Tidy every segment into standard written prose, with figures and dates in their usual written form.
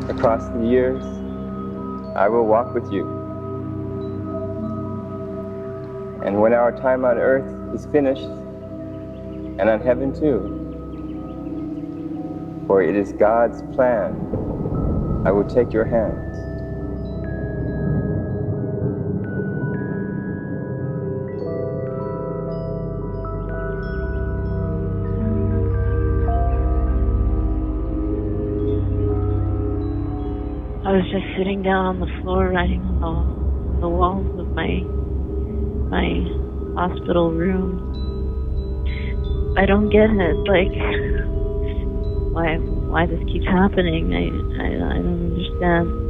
Across the years, I will walk with you. And when our time on earth is finished, and on heaven too, for it is God's plan, I will take your hands. I was just sitting down on the floor writing on the walls of my hospital room. I don't get it. Like, why this keeps happening? I don't understand.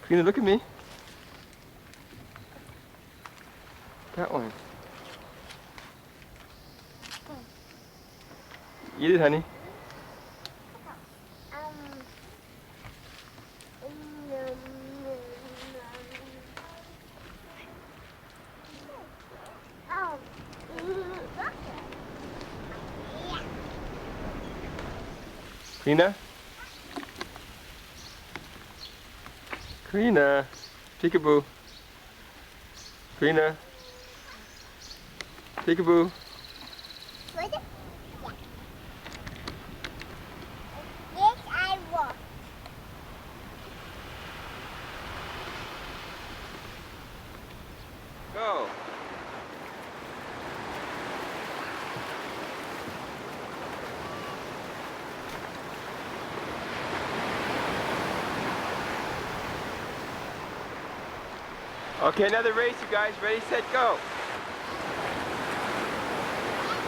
Kalina, look at me. That one. Eat it, honey. Kalina? Kalina, peekaboo. Kalina, peekaboo. Yes, I will. Go. Okay, another race, you guys. Ready, set, go.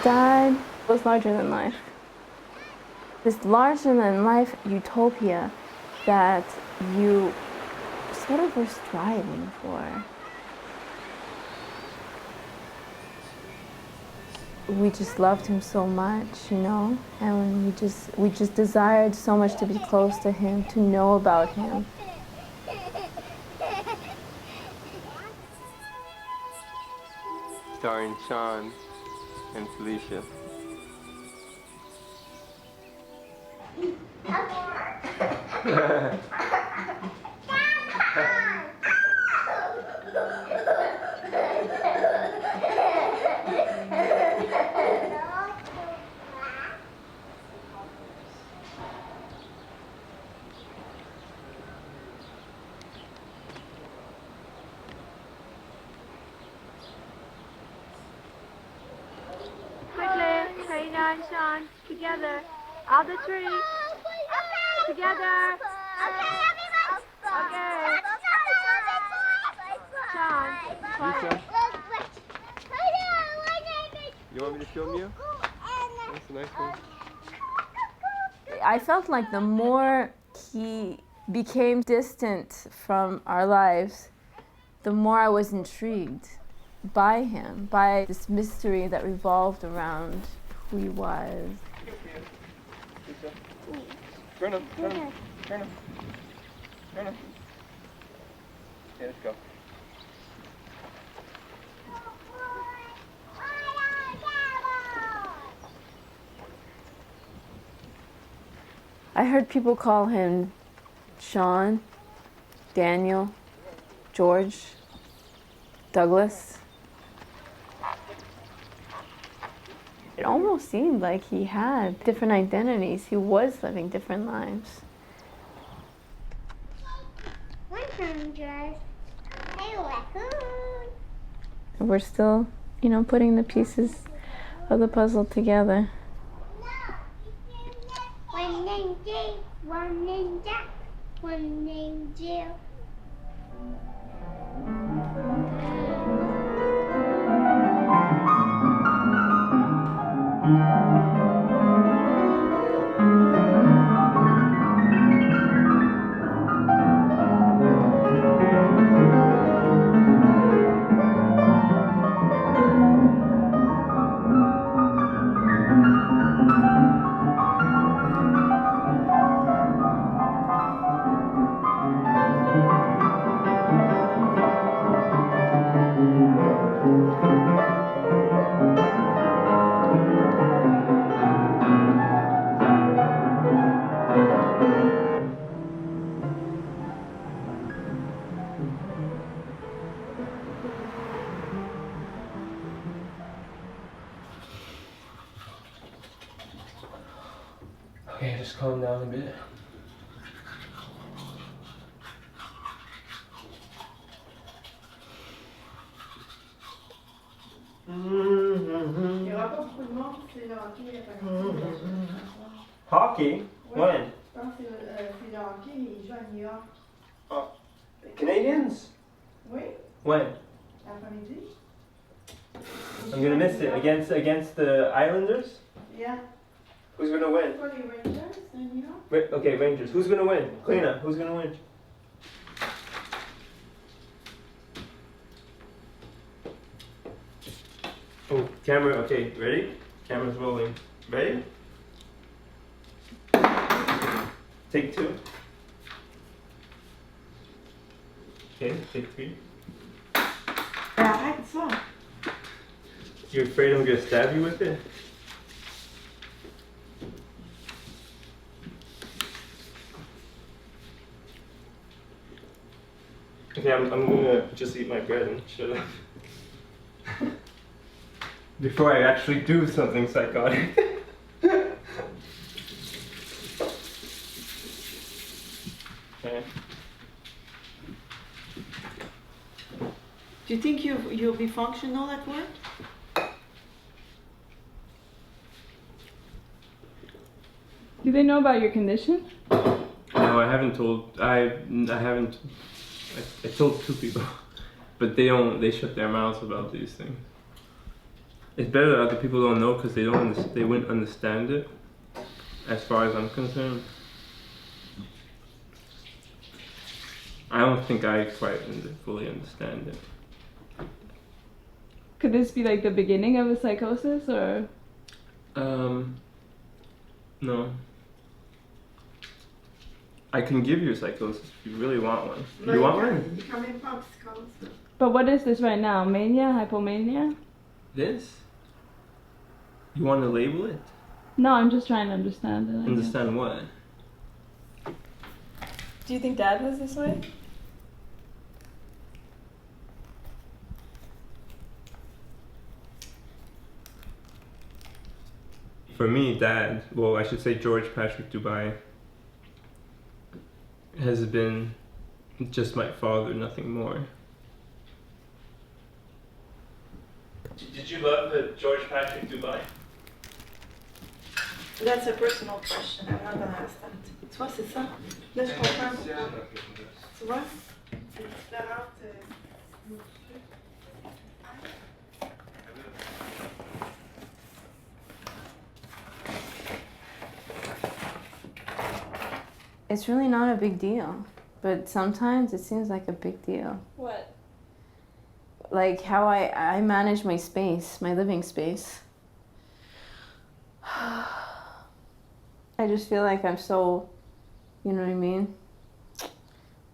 Dad was larger than life. This larger than life utopia that you sort of were striving for. We just loved him so much, you know, and we just desired so much to be close to him, to know about him. Starring Sean and Felicia. Quickly, Kalina and Sean, together. Out the tree. Together. Okay. Sean, quiet. Lisa, you want me to film you? That's a nice one. I felt like the more he became distant from our lives, the more I was intrigued by him, by this mystery that revolved around we was. Turn him. Okay, let's go. I heard people call him Sean, Daniel, George, Douglas. It almost seemed like he had different identities. He was living different lives. 100. Hey, raccoon. And we're still, putting the pieces of the puzzle together. One named Jay, one named Jack, one named Jill. Okay, just calm down a bit. Il n'y aura pas beaucoup de monde, c'est le hockey est parti. Hockey? When? Je pense que c'est le hockey, il joue à New York. Canadians? Oui, When? l'après-midi. I'm gonna miss it. Against the Islanders? Yeah. Who's gonna win? Pour les Rangers de New York. Okay, Rangers. Who's gonna win? Kalina, who's gonna win? Oh, camera. Okay, ready? Camera's rolling. Ready? Take 2. Okay, take 3. Arrête ça. You afraid I'm gonna stab you with it? Okay, I'm gonna just eat my bread and shut up. Before I actually do something psychotic. Okay. Do you think you'll be functional at work? Do they know about your condition? No, I haven't told. I haven't. I told 2 people, but they don't. They shut their mouths about these things. It's better that other people don't know because they don't. They wouldn't understand it, as far as I'm concerned. I don't think I quite fully understand it. Could this be like the beginning of a psychosis, or? No. I can give you a psychosis if you really want one. No, You want can't. one? You come in from psychosis. But what is this right now? Mania, hypomania? This? You want to label it? No, I'm just trying to understand it. I guess. Understand what? Do you think Dad was this way? For me, Dad, well, I should say George Patrick Dubai, has been just my father, nothing more. Did you love George Patrick Dubai? That's a personal question. I'm not gonna ask that. Tu vois, c'est ça. Là, je comprends pourquoi. Tu vois, c'est différent. It's really not a big deal, but sometimes it seems like a big deal. What? Like how I manage my space, my living space. I just feel like I'm so, you know what I mean?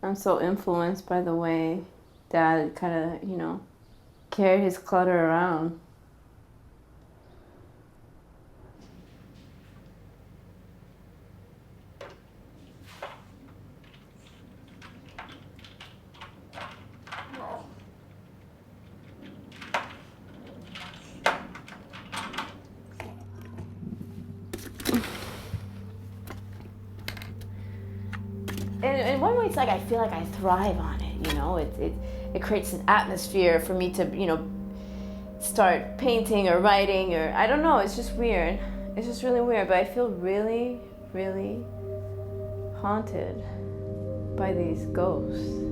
I'm so influenced by the way Dad kind of, carried his clutter around. In one way, it's like I feel like I thrive on it. It creates an atmosphere for me to start painting or writing, or I don't know. It's just weird. It's just really weird. But I feel really, really haunted by these ghosts.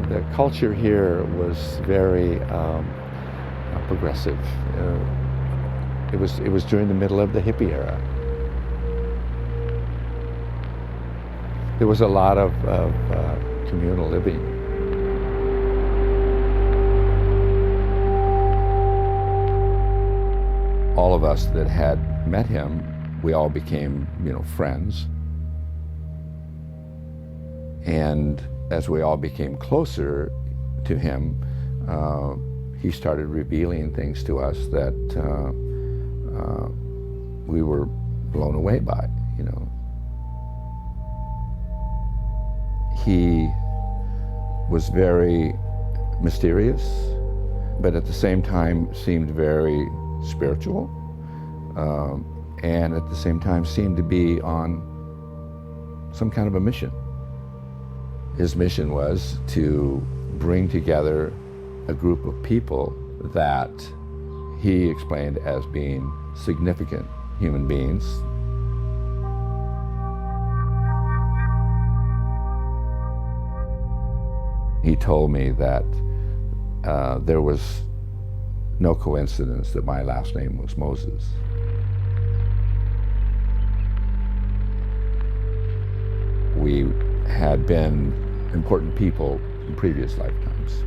The culture here was very progressive. It was during the middle of the hippie era. There was a lot of communal living. All of us that had met him, we all became, friends. And as we all became closer to him, he started revealing things to us that we were blown away by, He was very mysterious, but at the same time seemed very spiritual, and at the same time seemed to be on some kind of a mission. His mission was to bring together a group of people that he explained as being significant human beings. He told me that there was no coincidence that my last name was Moses. We had been important people in previous lifetimes.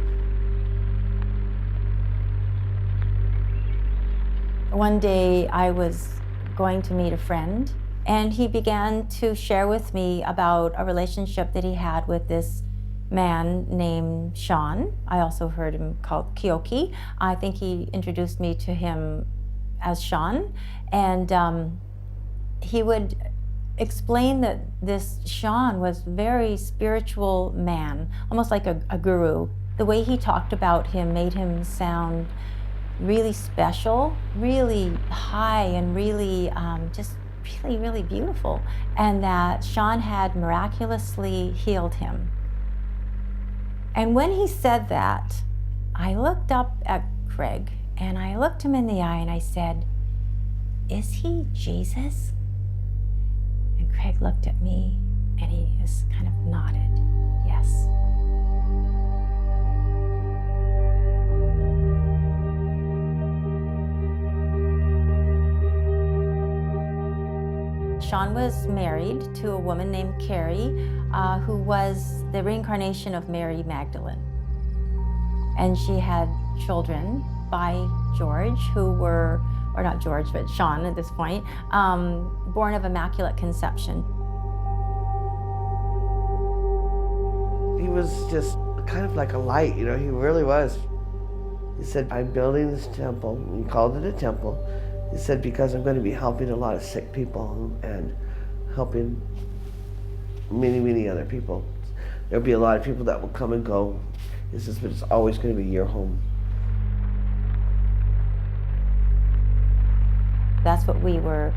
One day I was going to meet a friend, and he began to share with me about a relationship that he had with this man named Sean. I also heard him called Kyoki. I think he introduced me to him as Sean, and he would explain that this Sean was a very spiritual man, almost like a guru. The way he talked about him made him sound really special, really high, and really just really beautiful, and that Sean had miraculously healed him. And when he said that, I looked up at Craig and I looked him in the eye and I said, "Is he Jesus?" And Craig looked at me and he just kind of nodded, yes. Sean was married to a woman named Carrie, who was the reincarnation of Mary Magdalene. And she had children by George, who were, or not George, but Sean at this point, born of Immaculate Conception. He was just kind of like a light, you know, he really was. He said, I'm building this temple. He called it a temple. He said, because I'm going to be helping a lot of sick people and helping many, many other people. There'll be a lot of people that will come and go. He says, but it's always going to be your home. That's what we were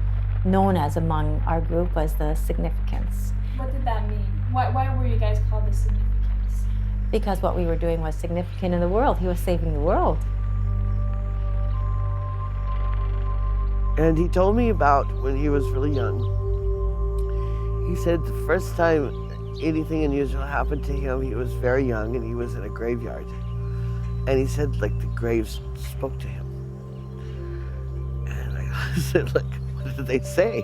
known as among our group, was the significance. What did that mean? Why were you guys called the significance? Because what we were doing was significant in the world. He was saving the world. And he told me about when he was really young. He said the first time anything unusual happened to him, he was very young and he was in a graveyard. And he said, like, the graves spoke to him. And I said, like, what did they say?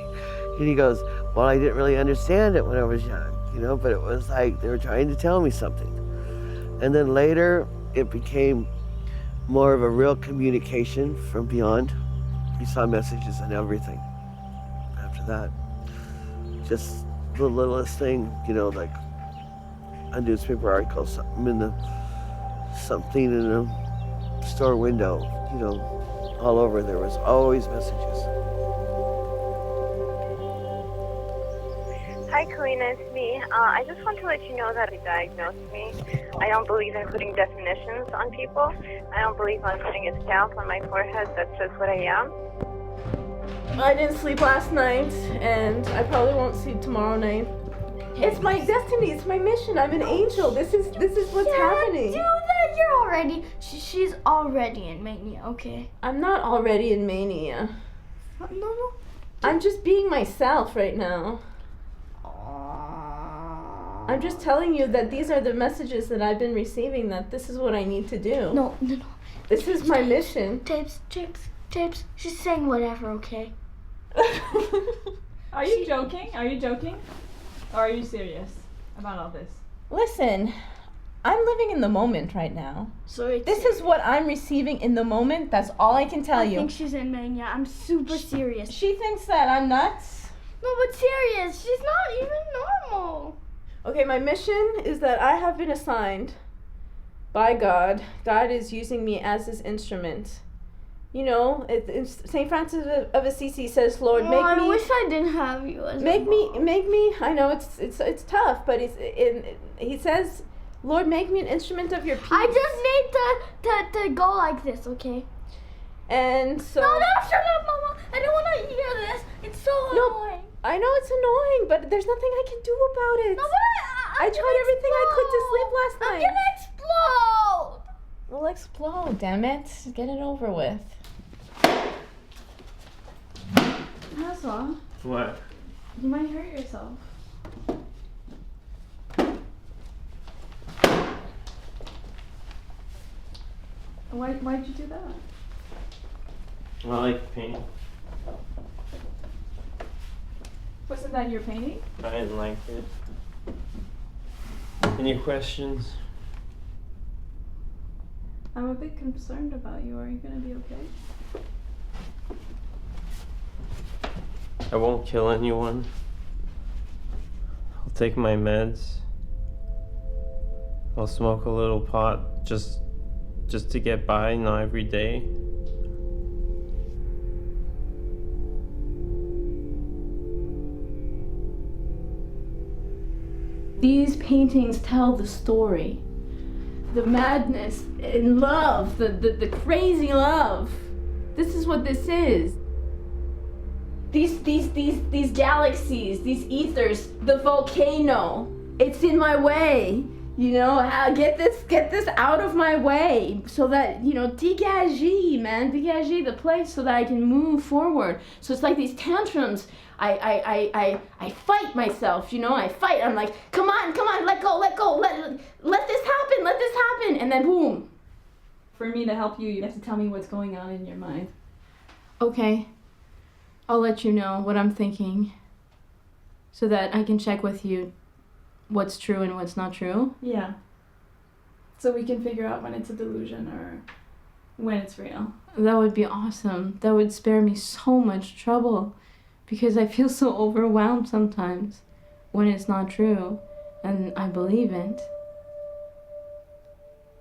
And he goes, well, I didn't really understand it when I was young, you know, but it was like they were trying to tell me something. And then later, it became more of a real communication from beyond. He saw messages and everything after that. Just the littlest thing, you know, like a newspaper article, something in a store window, you know, all over. There was always messages. Hi, Kalina, it's me. I just want to let you know that they diagnosed me. I don't believe in putting definitions on people. I don't believe on putting a stamp on my forehead that says what I am. I didn't sleep last night, and I probably won't sleep tomorrow night. It's my destiny. It's my mission. I'm an angel. This is what's happening. Do that. You're already. She's already in mania. Okay. I'm not already in mania. No. I'm just being myself right now. I'm just telling you that these are the messages that I've been receiving, that this is what I need to do. No. This is my mission. Tapes. She's saying whatever, okay? Are you joking? Or are you serious about all this? Listen, I'm living in the moment right now. So this is what I'm receiving in the moment. That's all I can tell you. I think she's in mania. I'm super serious. She thinks that I'm nuts. No, but serious. She's not even normal. Okay, my mission is that I have been assigned by God. God is using me as his instrument. You know, St. Francis of Assisi says, Lord, make me... I wish I didn't have you as make me, I know it's tough, but he says, Lord, make me an instrument of your peace. I just need to go like this, okay? And so... No, shut up, Mama. I don't want to hear this. It's so annoying. I know it's annoying, but there's nothing I can do about it. No, but I tried everything I could to sleep last night. I'm gonna explode. Well, explode, damn it. Get it over with. Hazel, What? you might hurt yourself. Why'd you do that? I like paint. Wasn't that your painting? I didn't like it. Any questions? I'm a bit concerned about you. Are you gonna be okay? I won't kill anyone. I'll take my meds. I'll smoke a little pot just to get by, not every day. These paintings tell the story. The madness and love, the crazy love. This is what this is. These galaxies, these ethers, the volcano. It's in my way. You know, get this out of my way so that, you know, dégagez, man, dégagez the place so that I can move forward. So it's like these tantrums. I fight myself, you know, I fight. I'm like, come on, let go, let this happen, and then boom. For me to help you, you have to tell me what's going on in your mind. Okay, I'll let you know what I'm thinking so that I can check with you what's true and what's not true. Yeah. So we can figure out when it's a delusion or when it's real. That would be awesome. That would spare me so much trouble because I feel so overwhelmed sometimes when it's not true and I believe it.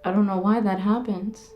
I don't know why that happens.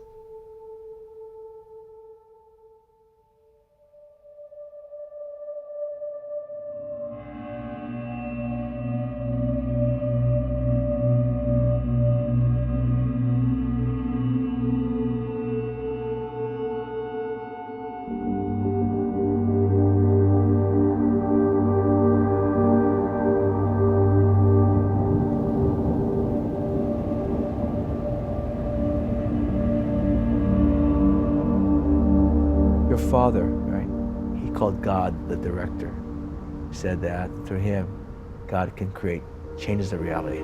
Your father, right? He called God the director. He said that through him, God can create changes of reality.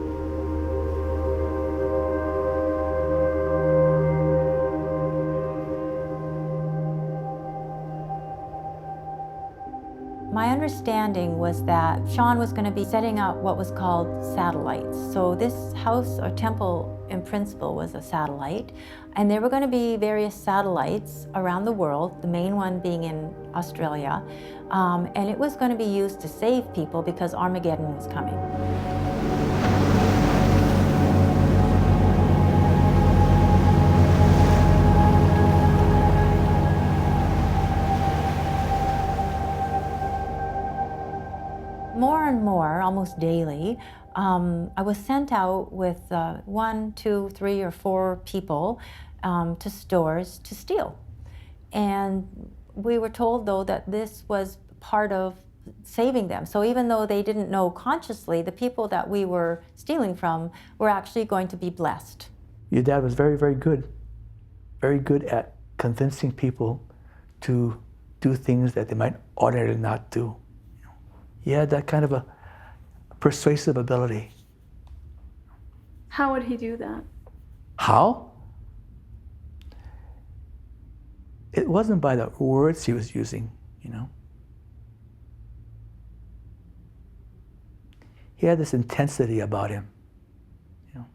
My understanding was that Sean was going to be setting up what was called satellites. So this house or temple in principle was a satellite, and there were going to be various satellites around the world, the main one being in Australia, and it was going to be used to save people because Armageddon was coming. More and more, almost daily, I was sent out with 1, 2, 3, or 4 people to stores to steal. And we were told, though, that this was part of saving them. So even though they didn't know consciously, the people that we were stealing from were actually going to be blessed. Your dad was very, very good at convincing people to do things that they might ordinarily not do. He had that kind of a persuasive ability. How would he do that? How? It wasn't by the words he was using, you know. He had this intensity about him, you know.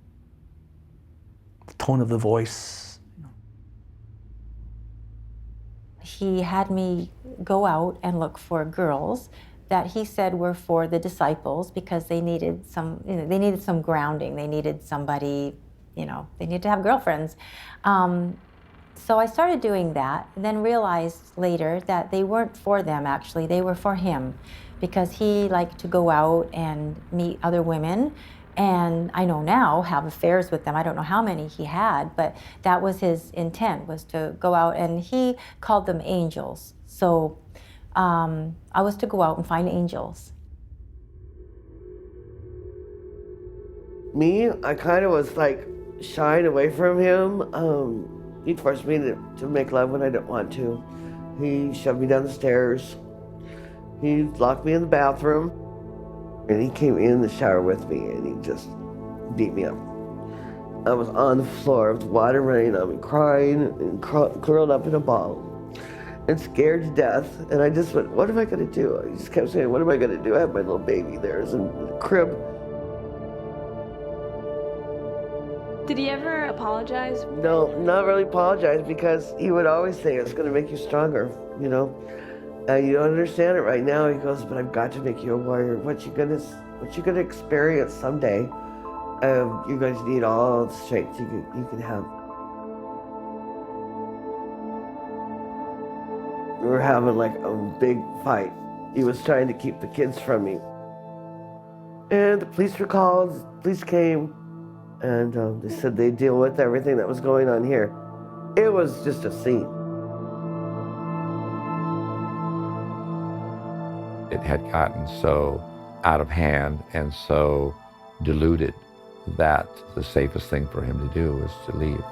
The tone of the voice. You know. He had me go out and look for girls that he said were for the disciples because they needed some, they needed some grounding. They needed somebody, they needed to have girlfriends. So I started doing that, and then realized later that they weren't for them, actually. They were for him, because he liked to go out and meet other women, and I know now, have affairs with them. I don't know how many he had, but that was his intent, was to go out, and he called them angels. So I was to go out and find angels. Me, I kind of was like shying away from him. He forced me to make love when I didn't want to. He shoved me down the stairs. He locked me in the bathroom. And he came in the shower with me and he just beat me up. I was on the floor with water running on me, crying and curled up in a ball and scared to death. And I just went, what am I going to do? I just kept saying, what am I going to do? I have my little baby there in the crib. Did he ever apologize? No, not really apologize, because he would always say, it's going to make you stronger, you don't understand it right now. He goes, but I've got to make you a warrior. What you're gonna experience someday, you're going to need all the strength you can have. We were having like a big fight. He was trying to keep the kids from me. And the police were called, the police came, and they said they'd deal with everything that was going on here. It was just a scene. It had gotten so out of hand and so diluted that the safest thing for him to do was to leave.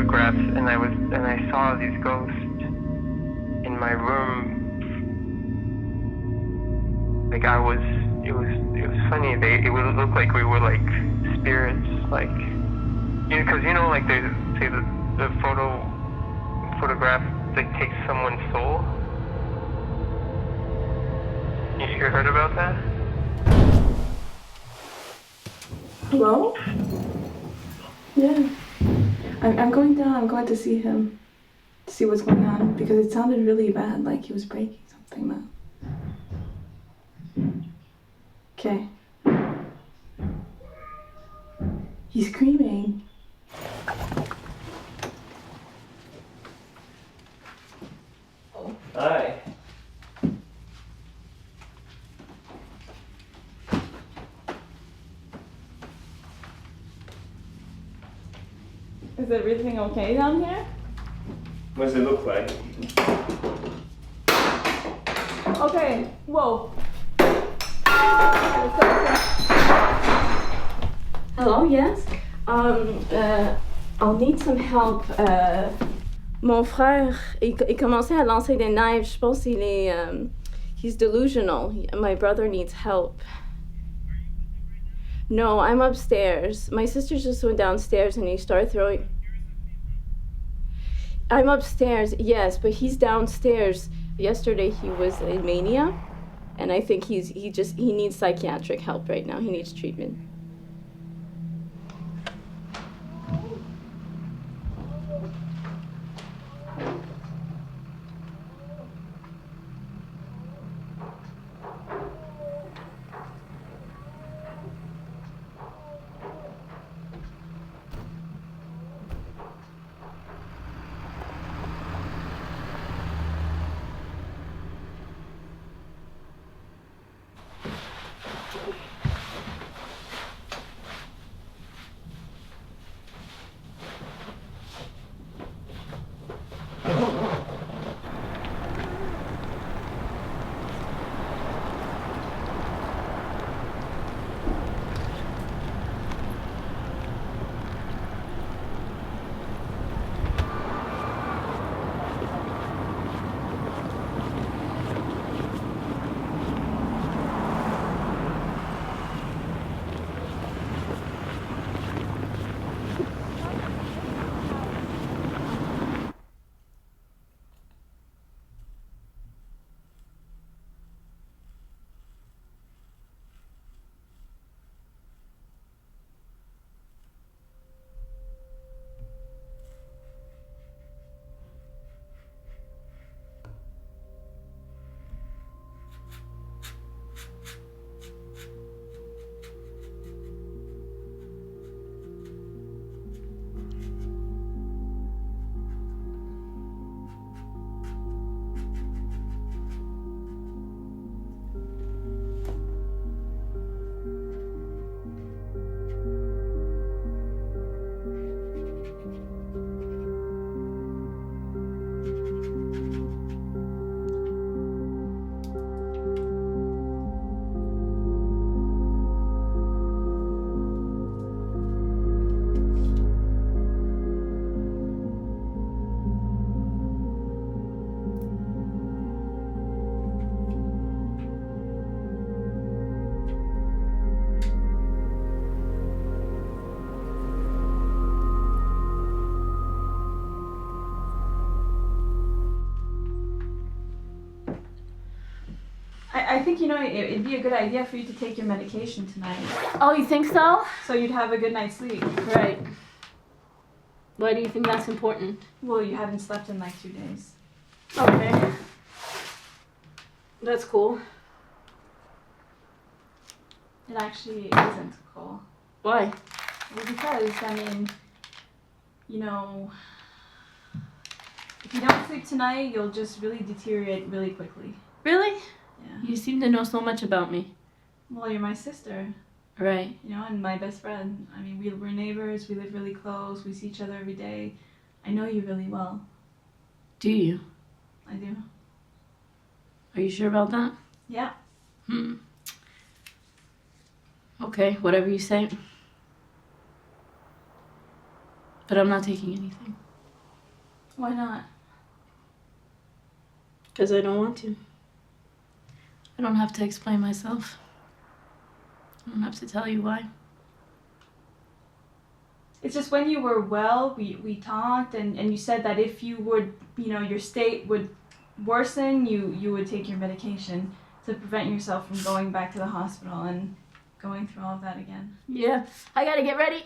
photographs, and I saw these ghosts in my room. Like it was funny. It would look like we were like spirits, like because like they say the photograph like takes someone's soul. You heard about that? Hello? Yeah. I'm going down. I'm going to see him. To see what's going on. Because it sounded really bad. Like he was breaking something, man. Okay. He's screaming. Hi. Is everything okay down here? What does it look like? Okay, whoa. Hello, yes. I'll need some help. Mon frère, il commençait à lancer des knives. Je pense qu'il est, he's delusional. My brother needs help. No, I'm upstairs. My sister just went downstairs and he started throwing. I'm upstairs, yes, but he's downstairs. Yesterday he was in mania, and I think he needs psychiatric help right now. He needs treatment. I think, it'd be a good idea for you to take your medication tonight. Oh, you think so? So you'd have a good night's sleep. Right. Why do you think that's important? Well, you haven't slept in like 2 days. Okay. That's cool. It actually isn't cool. Why? Well, because, if you don't sleep tonight, you'll just really deteriorate really quickly. Really? Yeah. You seem to know so much about me. Well, you're my sister. Right. And my best friend. We're neighbors, we live really close, we see each other every day. I know you really well. Do you? I do. Are you sure about that? Yeah. Okay, whatever you say. But I'm not taking anything. Why not? Because I don't want to. I don't have to explain myself. I don't have to tell you why. It's just when you were well, we talked, and you said that if you would, your state would worsen, you would take your medication to prevent yourself from going back to the hospital and going through all of that again. Yeah, I gotta get ready.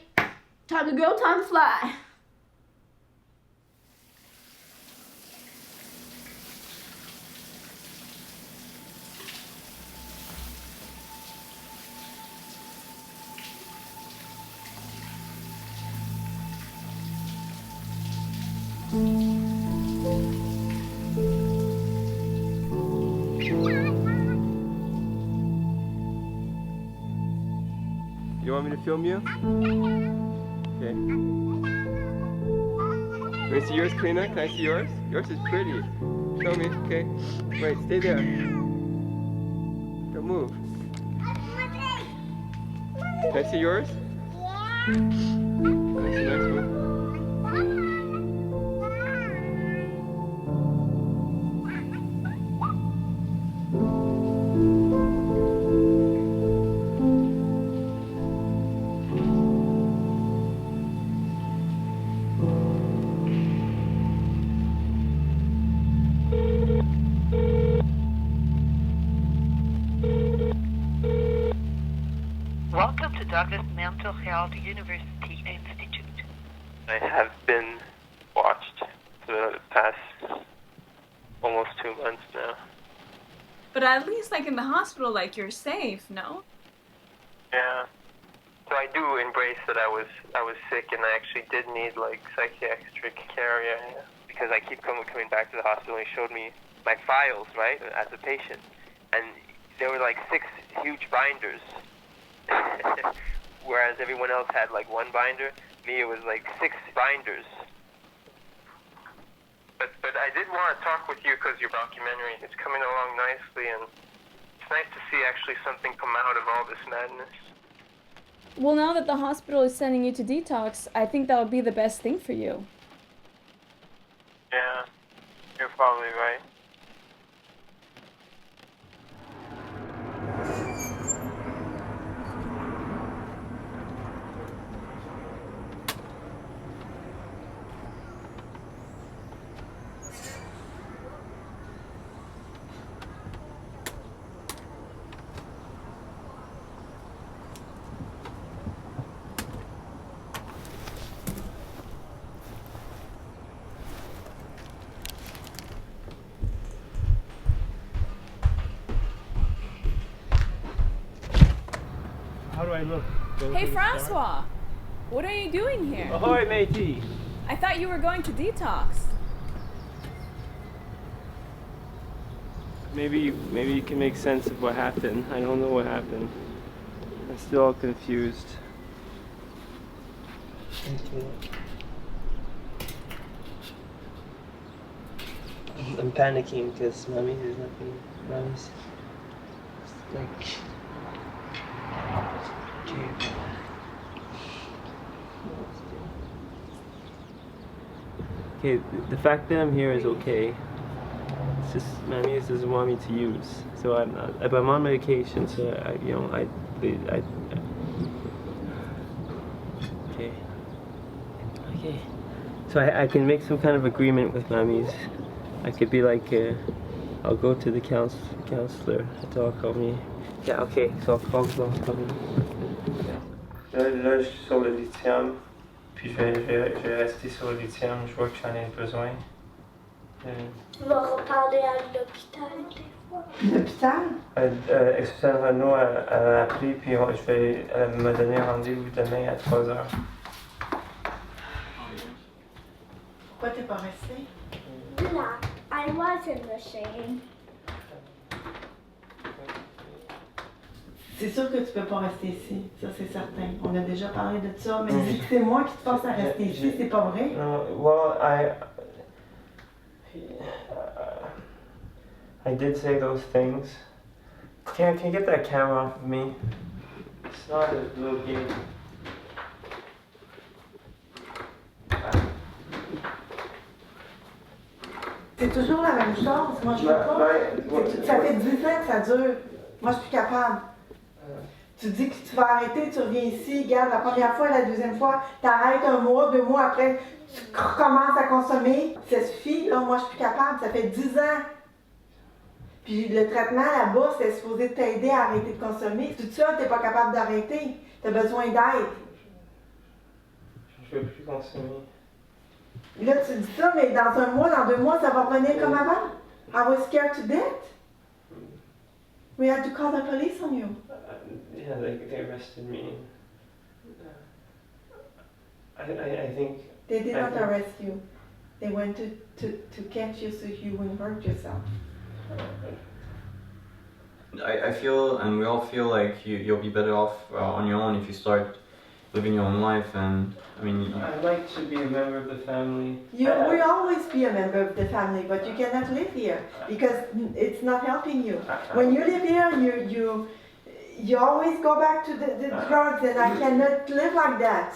Time to go, time to fly. You want me to film you? Okay. Can I see yours, Kalina? Can I see yours? Yours is pretty. Show me, okay? Wait, stay there. Don't move. Can I see yours? Can I see next one? Welcome to Douglas Mental Health University Institute. I have been watched for the past almost 2 months now. But at least, in the hospital, you're safe, no? Yeah. So I do embrace that I was sick and I actually did need psychiatric care, yeah. Because I keep coming back to the hospital and he showed me my files, right, as a patient. And there were 6 huge binders. Whereas everyone else had 1 binder, me it was 6 binders. But I did want to talk with you because your documentary is coming along nicely and it's nice to see actually something come out of all this madness. Well, now that the hospital is sending you to detox, I think that would be the best thing for you. Yeah, you're probably right. How do I look? Hey, Francois! What are you doing here? Ahoy, matey! I thought you were going to detox. Maybe you can make sense of what happened. I don't know what happened. I'm still all confused. I'm panicking because mommy, there's nothing. Mommy's Okay, the fact that I'm here is okay. It's just mommy doesn't want me to use, so I'm not. But I'm on medication, so I okay. Okay. So I can make some kind of agreement with mommies. I could be I'll go to the counselor. I'll call me. Yeah, okay. So I'll call me. Là, je suis sur le lithium. Puis je vais rester sur le lithium, je vois que j'en ai besoin. On va reparler à l'hôpital des fois. L'hôpital? Excusez Renaud, elle m'a appelé, puis elle m'a donné rendez-vous demain à 3h. Pourquoi t'es pas resté? Là, I wasn't ashamed. C'est sûr que tu peux pas rester ici, ça c'est certain. On a déjà parlé de ça, mais si c'est moi qui te force à rester ici, c'est pas vrai? Well, I did say those things. Can you get that camera off of me? It's not a little game. C'est toujours la même chose. Moi, je peux pas. Ça fait 10 ans que ça dure. Moi, je suis plus capable. Tu dis que tu vas arrêter, tu reviens ici, regarde, la première fois, la deuxième fois, tu arrêtes 1 mois, 2 mois après, tu recommences à consommer. Ça suffit, là. Moi, je suis plus capable. Ça fait 10 ans. Puis le traitement là-bas, c'est supposé t'aider à arrêter de consommer. Tout ça, tu n'es pas capable d'arrêter. Tu as besoin d'aide. Je ne veux plus consommer. Là, tu dis ça, mais dans 1 mois, dans 2 mois, ça va revenir comme avant. I was scared to death. We had to call the police on you. Yeah, they arrested me. I think... They did not arrest you. They went to catch you so you wouldn't hurt yourself. I feel, and we all feel like you'll be better off on your own if you start living your own life. And I mean, I'd like to be a member of the family. You will always be a member of the family, but you cannot live here because it's not helping you. When you live here, you always go back to the drugs, and I cannot live like that.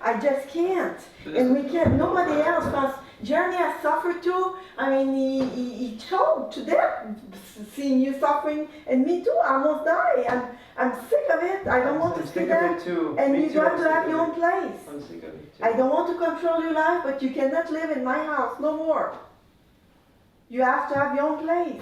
I just can't, and we can't. Nobody else. Because Jeremy has suffered too. I mean, he choked to death seeing you suffering, and me too. I almost die. I'm sick of it. I don't want to see that. And you got to have your own place. I'm sick of it too. I don't want to control your life, but you cannot live in my house no more. You have to have your own place.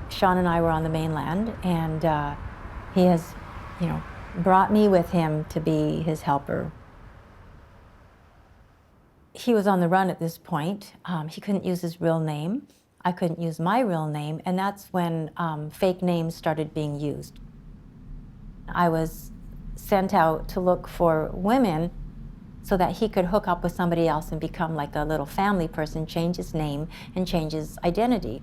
Sean and I were on the mainland, and he has, brought me with him to be his helper. He was on the run at this point. He couldn't use his real name. I couldn't use my real name, and that's when fake names started being used. I was sent out to look for women so that he could hook up with somebody else and become like a little family person, change his name and change his identity.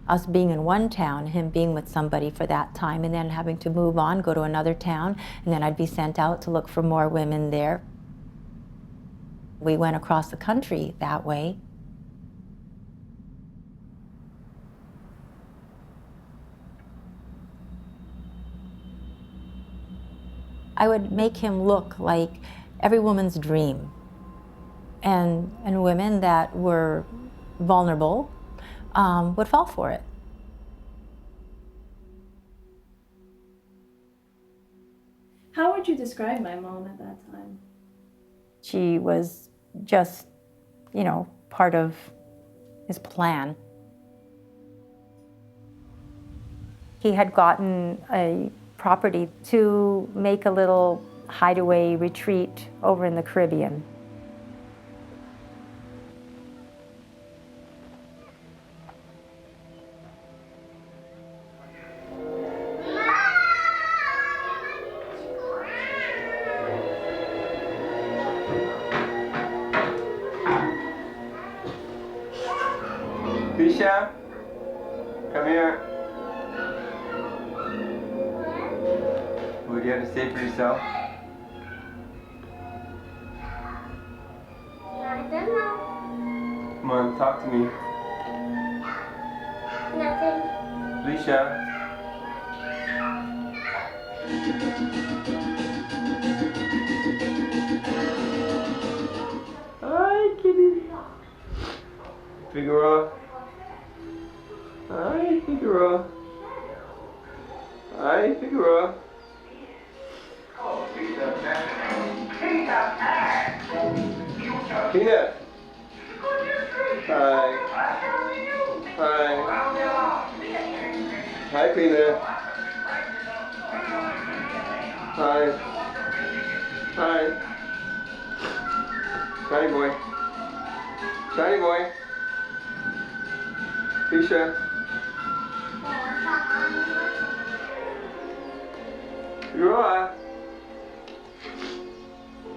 Us being in one town, him being with somebody for that time, and then having to move on, go to another town, and then I'd be sent out to look for more women there. We went across the country that way. I would make him look like every woman's dream, and women that were vulnerable would fall for it. How would you describe my mom at that time? She was just, part of his plan. He had gotten a property to make a little hideaway retreat over in the Caribbean. Risha, come here. What do you have to say for yourself? I don't know. Come on, talk to me. Nothing. Risha. Hi, kitty. Figura. Hi, Figura. Hi, Figura. Peanut. Hi. Hi. Hi, Kalina. Hi. Hi. Shiny boy. Shiny boy. Fisha. Figueroa.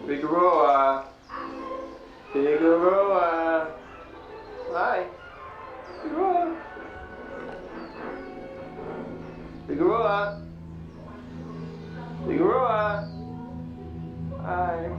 Figueroa. Figueroa. Hi. Figueroa. Figueroa. Figueroa. Hi.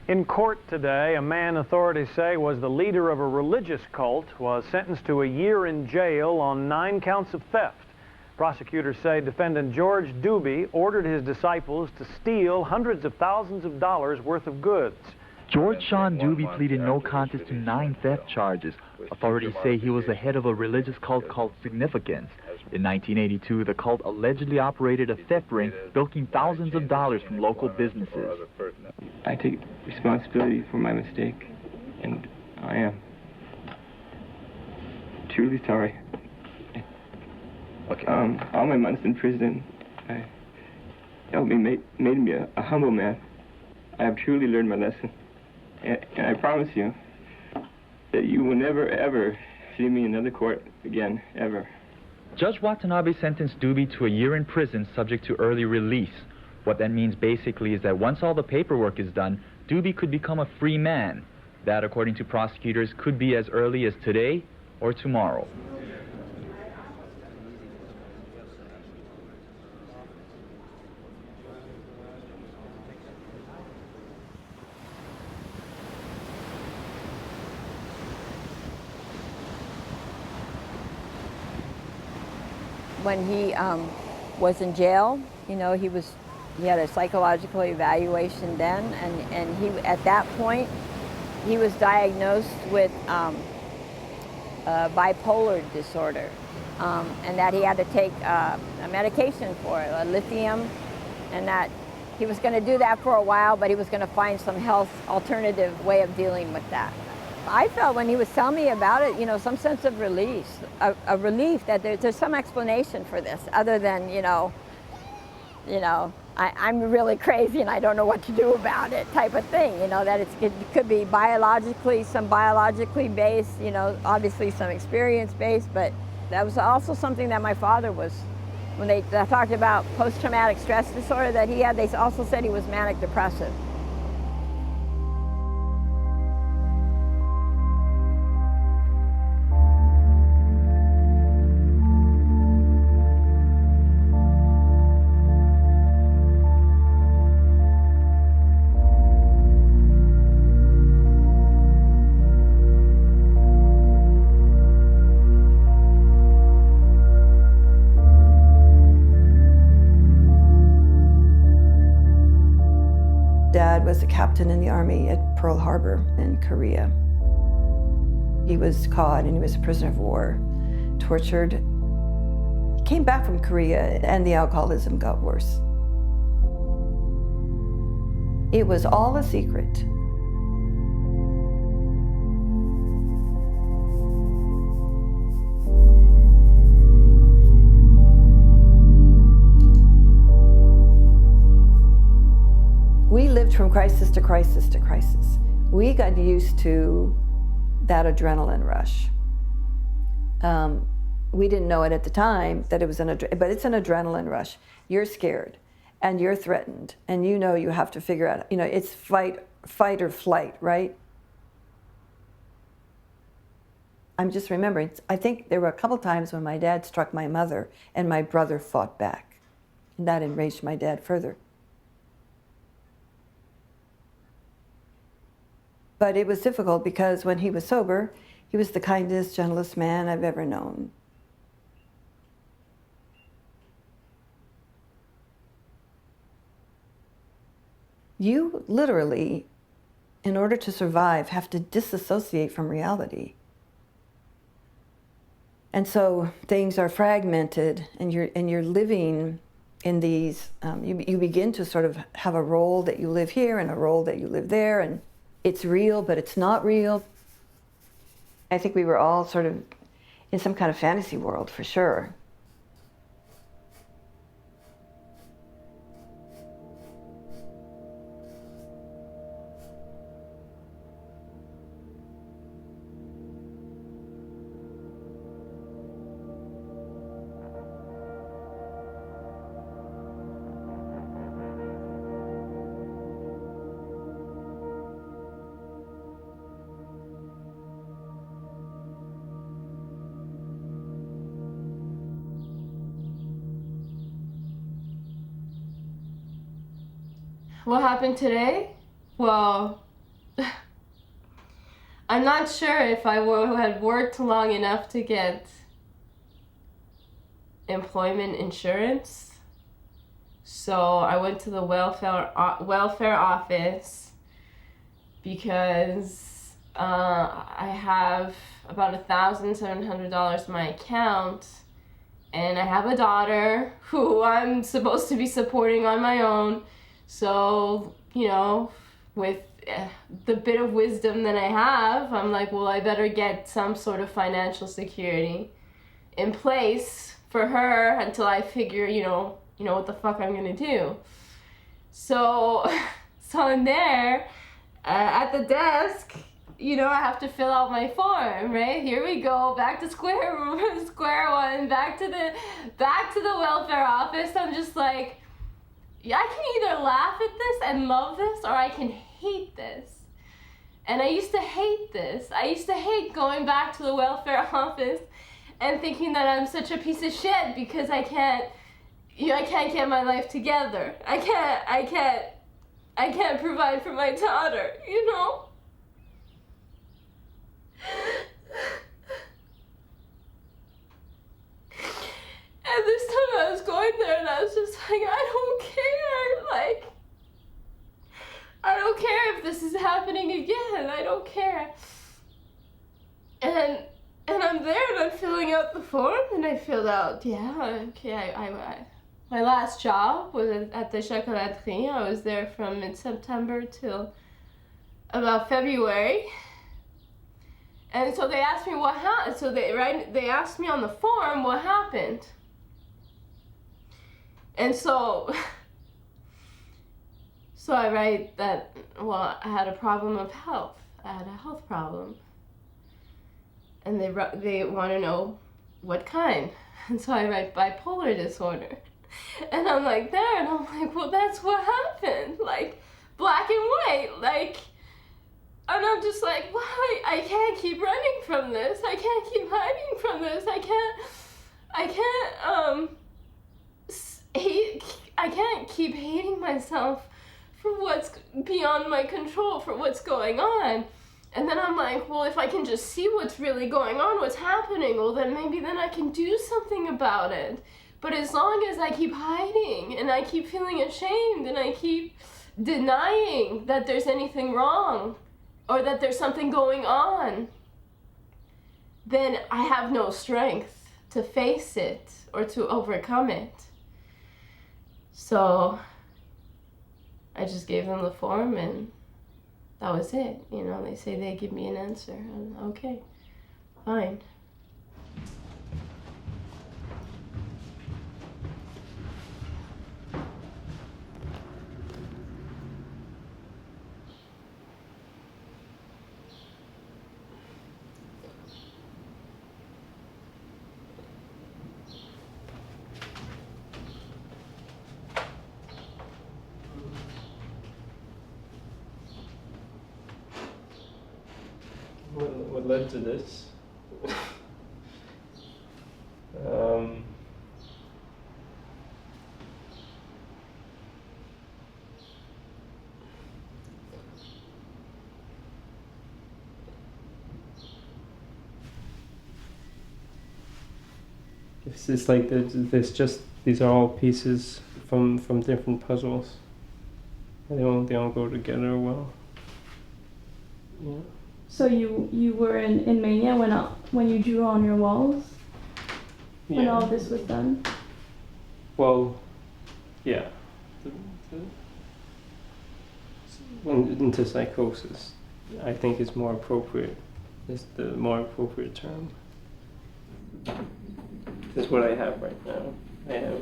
In court today, a man authorities say was the leader of a religious cult was sentenced to a year in jail on 9 counts of theft. Prosecutors say defendant George Doobie ordered his disciples to steal hundreds of thousands of dollars worth of goods. George Sean Doobie pleaded no contest to 9 theft charges. Authorities say he was the head of a religious cult called Significance. In 1982, the cult allegedly operated a theft ring, bilking thousands of dollars from local businesses. I take responsibility for my mistake, and I am truly sorry. Okay. All my months in prison helped me, made me a humble man. I have truly learned my lesson, and I promise you that you will never, ever see me in another court again, ever. Judge Watanabe sentenced Doobie to a year in prison subject to early release. What that means basically is that once all the paperwork is done, Doobie could become a free man. That, according to prosecutors, could be as early as today or tomorrow. When he was in jail, you know, he had a psychological evaluation then, and he, at that point, he was diagnosed with bipolar disorder, and that he had to take a medication for it, a lithium, and that he was going to do that for a while, but he was going to find some health alternative way of dealing with that. I felt when he was telling me about it, you know, some sense of release, a relief that there's some explanation for this, other than, you know, I'm really crazy and I don't know what to do about it type of thing, you know, that it could be biologically based, you know, obviously some experience based, but that was also something that my father was, when they talked about post-traumatic stress disorder that he had, they also said he was manic depressive. Dad was a captain in the Army at Pearl Harbor in Korea. He was caught and he was a prisoner of war, tortured. He came back from Korea and the alcoholism got worse. It was all a secret. We lived from crisis to crisis to crisis. We got used to that adrenaline rush. We didn't know it at the time that it was but it's an adrenaline rush. You're scared and you're threatened and you know you have to figure out, it's fight or flight, right? I'm just remembering, I think there were a couple times when my dad struck my mother and my brother fought back. And that enraged my dad further. But it was difficult because when he was sober, he was the kindest, gentlest man I've ever known. You literally, in order to survive, have to disassociate from reality. And so things are fragmented, and you're living in these. You begin to sort of have a role that you live here and a role that you live there, and it's real, but it's not real. I think we were all sort of in some kind of fantasy world, for sure. What happened today? Well, I'm not sure if I had worked long enough to get employment insurance. So I went to the welfare office because I have about $1,700 in my account, and I have a daughter who I'm supposed to be supporting on my own. So, with the bit of wisdom that I have, I'm like, well, I better get some sort of financial security in place for her until I figure, what the fuck I'm gonna do. So I'm there at the desk, I have to fill out my form, right? Here we go, back to square one, back to the welfare office. I'm just like, I can either laugh at this and love this, or I can hate this. And I used to hate this. I used to hate going back to the welfare office and thinking that I'm such a piece of shit because I can't get my life together. I can't provide for my daughter, And this time I was going there and I was just like, I don't care. I don't care if this is happening again. I don't care. And I'm there and I'm filling out the form and I filled out, my last job was at the chocolaterie. I was there from mid-September till about February. And so they asked me what happened. So they asked me on the form what happened. And so I write that, well, I had a problem of health. I had a health problem. And they want to know what kind. And so I write bipolar disorder. And I'm like there, and I'm like, well, that's what happened. Like, black and white. Like, and I'm just like, well, I can't keep running from this. I can't keep hiding from this. I can't keep hating myself for what's beyond my control, for what's going on. And then I'm like, well, if I can just see what's really going on, what's happening, well, then maybe then I can do something about it. But as long as I keep hiding and I keep feeling ashamed and I keep denying that there's anything wrong or that there's something going on, then I have no strength to face it or to overcome it. So I just gave them the form and that was it. You know, they say they give me an answer. And okay, fine. What led to this? It's like there's just, these are all pieces from different puzzles. They don't go together well. Yeah. So you were in Mania when you drew on your walls? When all this was done? Well, yeah. Into psychosis, I think is more appropriate. Is the more appropriate term. This is what I have right now. I have.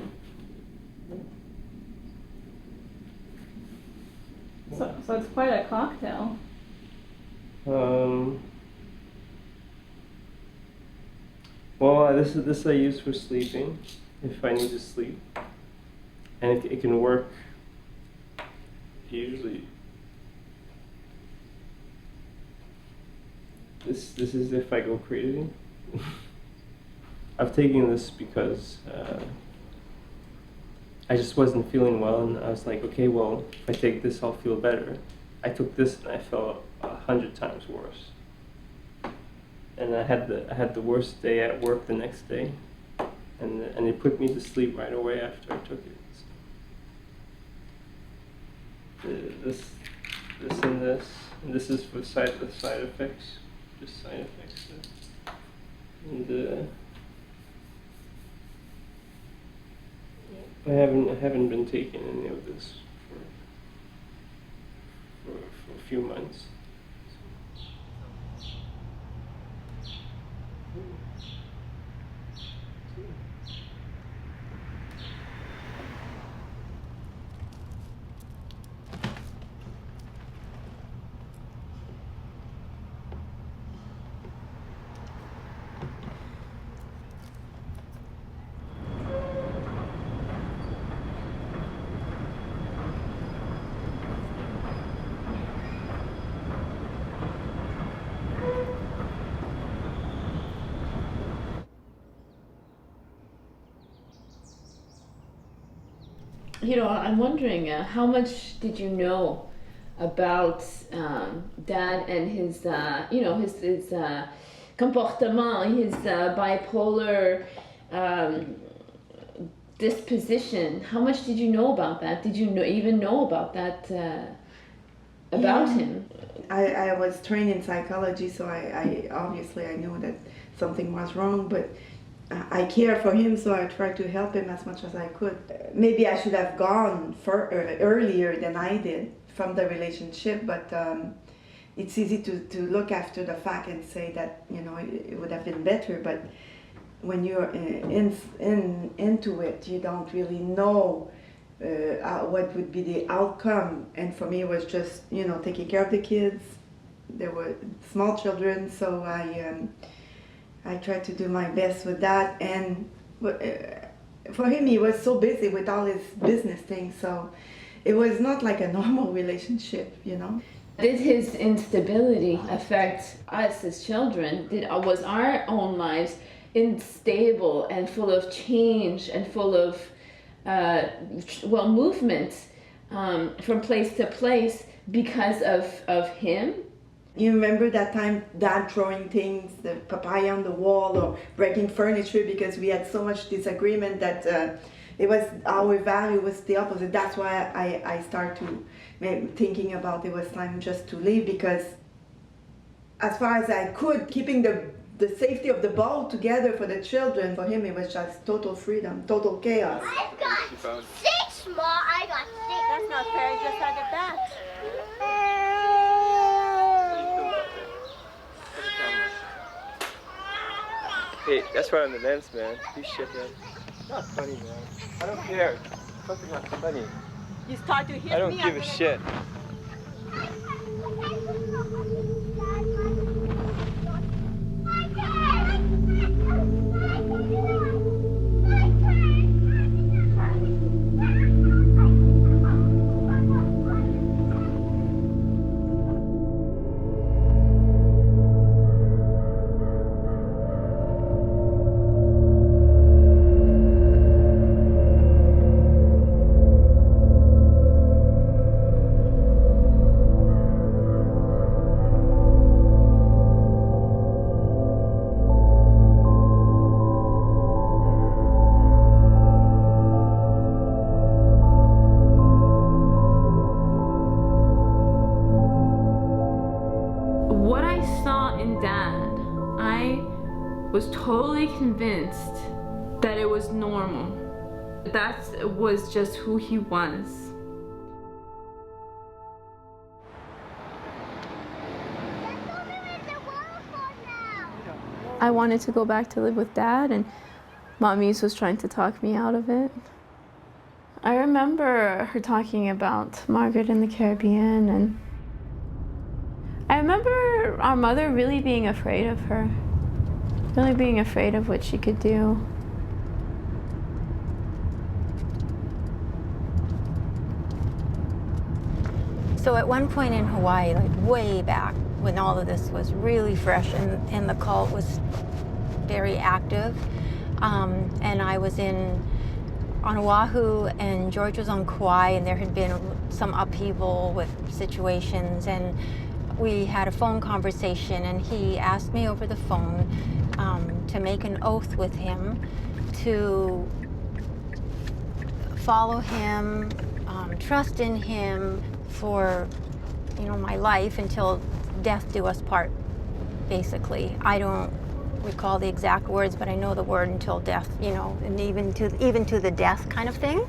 So it's quite a cocktail. Well, this I use for sleeping, if I need to sleep, and it can work. Usually, this is if I go crazy. I've taken this because I just wasn't feeling well, and I was like, okay, well, if I take this, I'll feel better. I took this and I felt 100 times worse. And I had the worst day at work the next day, and it put me to sleep right away after I took it. This and this is for the side effects, just side effects. And I haven't been taking any of this for a few months. You know, I'm wondering, how much did you know about Dad and his, you know, his comportement, his bipolar disposition? How much did you know about that? Did you even know about that, about him? I was trained in psychology, so I obviously I knew that something was wrong, but I care for him, so I tried to help him as much as I could. Maybe I should have gone earlier than I did from the relationship, but it's easy to look after the fact and say that, you know, it would have been better, but when you're into it, you don't really know what would be the outcome. And for me, it was just, you know, taking care of the kids. There were small children, so I tried to do my best with that, and for him, he was so busy with all his business things, so it was not like a normal relationship, you know. Did his instability affect us as children? Was our own lives unstable and full of change and full of, movement from place to place because of him? You remember that time Dad throwing things, the papaya on the wall, or breaking furniture because we had so much disagreement that it was, our value was the opposite. That's why I started to thinking about it was time just to leave, because as far as I could, keeping the the safety of the boat together for the children. For him, it was just total freedom, total chaos. I've got 6 more. I got 6. That's not fair. You just had it back. Hey, that's right on the lens, man. You shit, man. Not funny, man. I don't care. Fucking not funny. You start to hit me. I don't give a shit. What I saw in Dad, I was totally convinced that it was normal. That was just who he was. I wanted to go back to live with Dad, and Mommy's was trying to talk me out of it. I remember her talking about Margaret in the Caribbean, and I remember our mother really being afraid of her, really being afraid of what she could do. So at one point in Hawaii, like way back, when all of this was really fresh and the cult was very active, and I was on Oahu and George was on Kauai, and there had been some upheaval with situations, and we had a phone conversation, and he asked me over the phone to make an oath with him to follow him, trust in him for, my life until death do us part, basically. I don't recall the exact words, but I know the word until death, and even to the death kind of thing.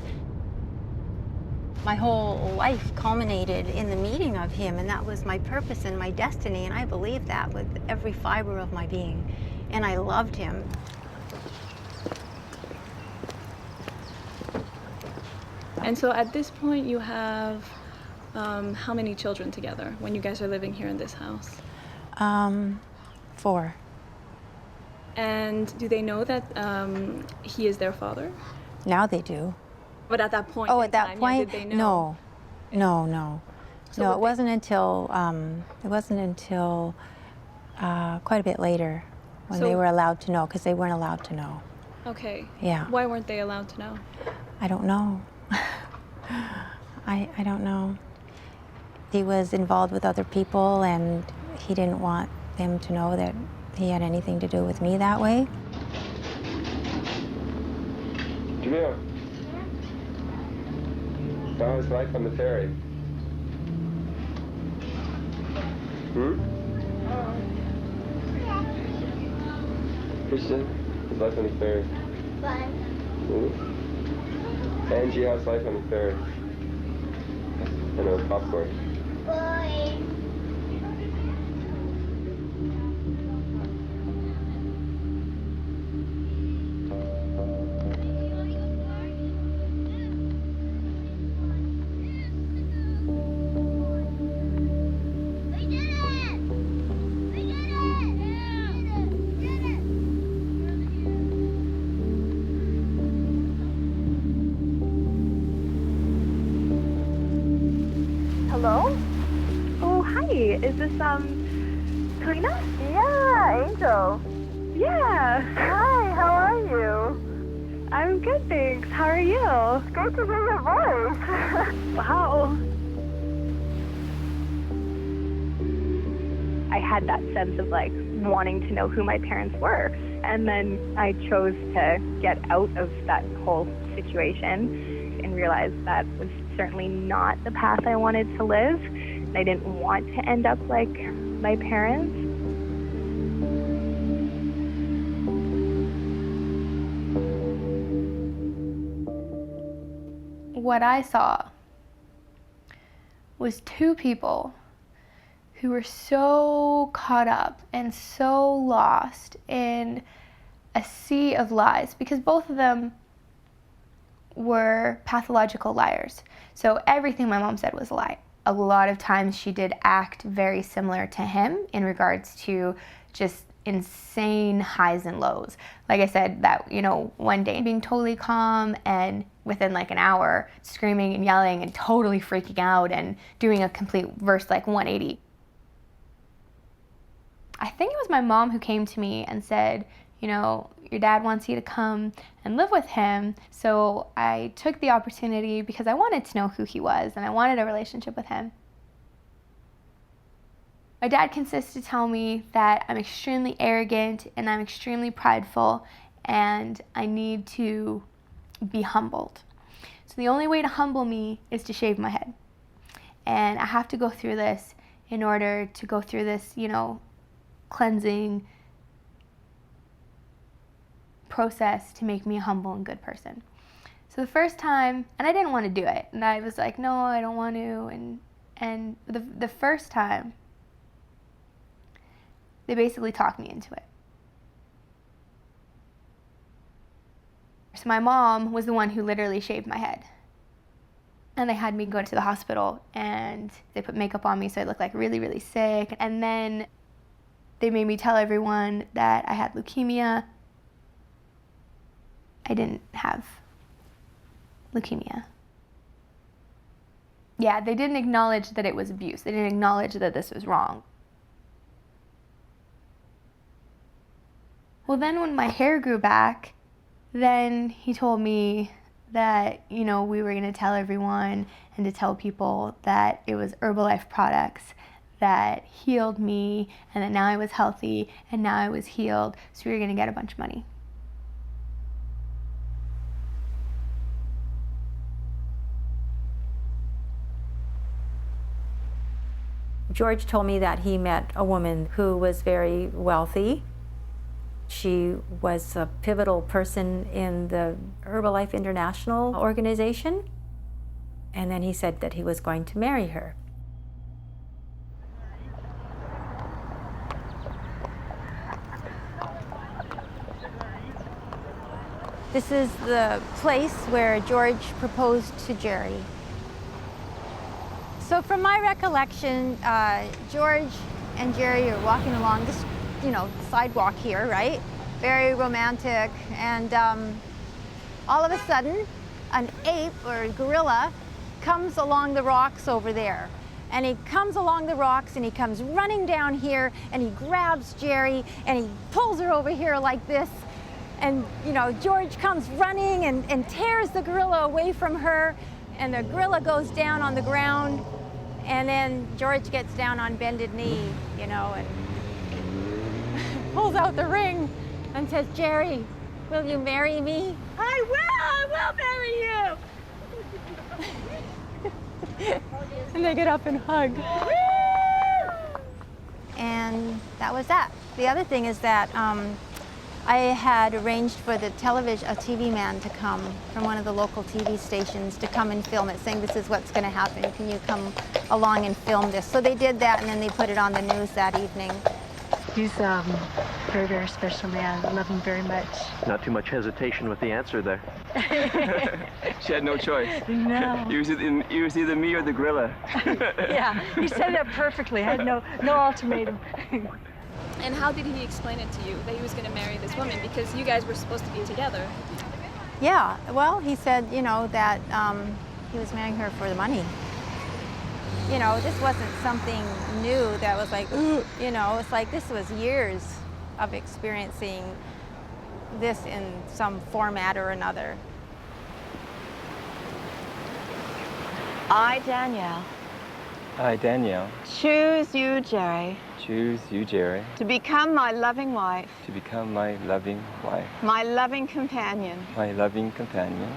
My whole life culminated in the meeting of him, and that was my purpose and my destiny, and I believed that with every fiber of my being, and I loved him. And so at this point you have how many children together when you guys are living here in this house? 4. And do they know that he is their father? Now they do. But at that point, at that point, did they know? No. No, it wasn't until quite a bit later when they were allowed to know, because they weren't allowed to know. Okay. Yeah. Why weren't they allowed to know? I don't know. I don't know. He was involved with other people, and he didn't want them to know that he had anything to do with me that way. Jamil, how was life on the ferry? Christian, how's life on the ferry? Fun. Angie, how's life on the ferry? I know, popcorn. Boring. Hello? Oh, hi. Is this, Kalina? Yeah, Angel. Yeah. Hi, how are you? I'm good, thanks. How are you? Great to hear your voice. Wow. I had that sense of, wanting to know who my parents were. And then I chose to get out of that whole situation and realized that was certainly not the path I wanted to live. And I didn't want to end up like my parents. what I saw was two people who were so caught up and so lost in a sea of lies, because both of them were pathological liars. So everything my mom said was a lie. A lot of times she did act very similar to him in regards to just insane highs and lows. Like I said, that, you know, one day being totally calm and within like an hour screaming and yelling and totally freaking out and doing a complete verse like 180. I think it was my mom who came to me and said, you know, your dad wants you to come and live with him. So I took the opportunity because I wanted to know who he was and I wanted a relationship with him. My dad consists to tell me that I'm extremely arrogant and I'm extremely prideful and I need to be humbled. So the only way to humble me is to shave my head. And I have to go through this in order to go through this, you know, cleansing process to make me a humble and good person. So the first time, and I didn't want to do it, and I was like, no, I don't want to, and the first time, they basically talked me into it. So my mom was the one who literally shaved my head. And they had me go to the hospital and they put makeup on me so I looked like really, really sick. And then they made me tell everyone that I had leukemia. I didn't have leukemia. Yeah, they didn't acknowledge that it was abuse. They didn't acknowledge that this was wrong. Well, then when my hair grew back, then he told me that, you know, we were going to tell everyone and to tell people that it was Herbalife products that healed me and that now I was healthy and now I was healed, so we were going to get a bunch of money. George told me that he met a woman who was very wealthy. She was a pivotal person in the Herbalife International organization. And then he said that he was going to marry her. This is the place where George proposed to Jerry. So from my recollection, George and Jerry are walking along this, you know, sidewalk here, right? Very romantic. And all of a sudden, an ape or a gorilla comes along the rocks over there. And he comes along the rocks and he comes running down here and he grabs Jerry and he pulls her over here like this. And, you know, George comes running and tears the gorilla away from her. And the gorilla goes down on the ground, and then George gets down on bended knee, you know, and pulls out the ring and says, Jerry, will you marry me? I will marry you! And they get up and hug. And that was that. The other thing is that I had arranged for the TV man to come from one of the local TV stations to come and film it, saying this is what's going to happen. Can you come along and film this? So they did that, and then they put it on the news that evening. He's a very, very special man. I love him very much. Not too much hesitation with the answer there. She had no choice. No. It was either me or the gorilla. Yeah, he set it up perfectly. I had no ultimatum. And how did he explain it to you, that he was going to marry this woman? Because you guys were supposed to be together. Yeah, well, he said, you know, that he was marrying her for the money. You know, this wasn't something new that was like, ooh, you know, it's like this was years of experiencing this in some format or another. I, Danielle, I, Danielle, choose you, Jerry, choose you, Jerry, to become my loving wife, to become my loving wife, my loving companion, my loving companion,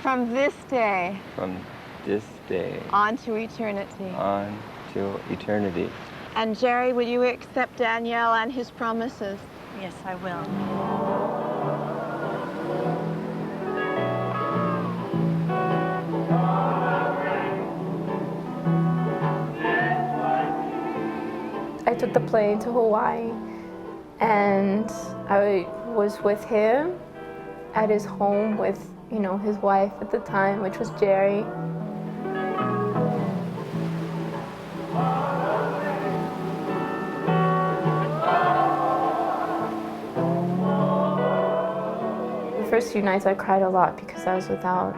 from this day on to eternity. On to eternity. And Jerry, will you accept Danielle and his promises? Yes, I will. took the plane to Hawaii, and I was with him at his home with, you know, his wife at the time, which was Jerry. The first few nights I cried a lot because I was without,